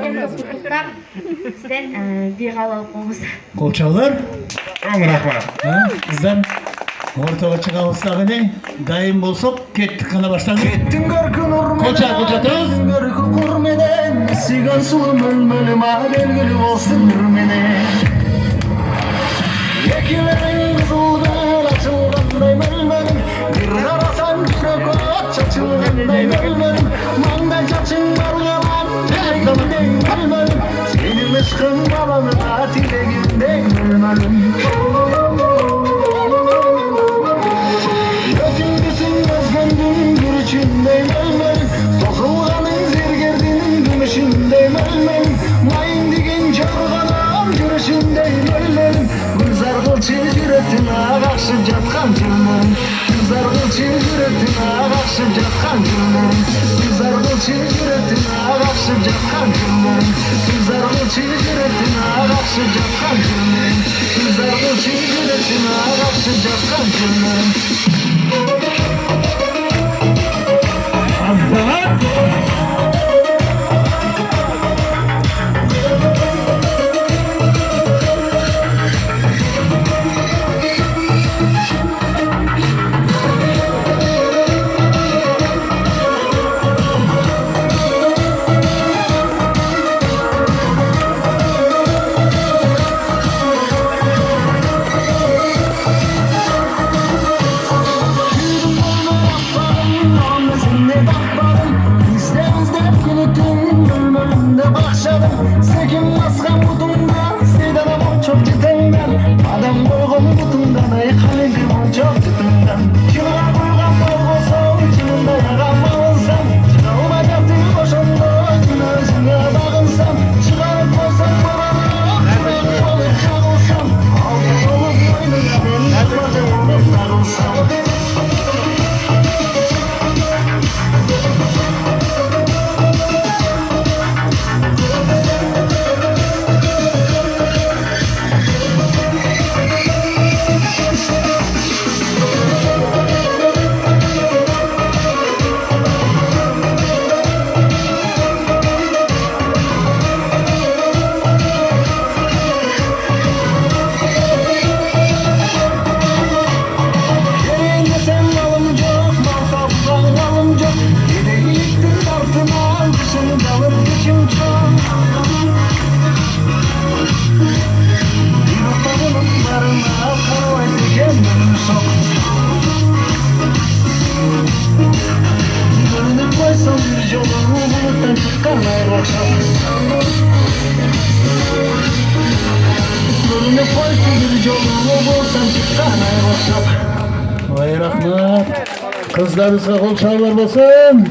Ödemde kutluklar. Sizden bir alıp olmasa. Kolçalar. Çok rahmat. Bizden ortaga çıkabızdağı ne? Dayım bolsak kettik kana başlangıç. Kettin görkün urmeden, Koçatız. görkü kurmeden, sigan sulum ölmelim, belgili olsun ürmeden. Yekilerin kızıldan açılganday mölmelim, bir karasan yürek aç açılganday mölmelim. Manda çaçın var yalan, telegimden mölmelim. Senin ışkın balanına tilegimden mölmelim. Gümüşündey mölmelim, sokulganın zergerdinin gümüşündey mölmelim. Mayın digen çarğanan gürüşündey mölmelim. Gülzar kılçı yüretine bakışıp jatkan cümlerim. Gülzar kılçı yüretine bakışıp jatkan cümlerim. Gülzar kılçı yüretine bakışıp jatkan cümlerim. Gülzar kılçı yüretine bakışıp jatkan cümlerim. Gülzar kılçı yüretine bakışıp jatkan cümlerim. Sekin maskan kutumdan, sedanamın çok cidden. Adam koygun kutumdan, ay kalendimin çok cidden. Çınağa koygan bol olsa, içimde yaranma olsam. Çıkağıma yaptığı boşandı, yine özüne bağımsam. Çıkarıp koysam paranı, çıkarıp olup çağılsam. Altın olup boynuna ben, yapacağım takılsam. Vay rahmat. Kızlarınızga kol çalar basın.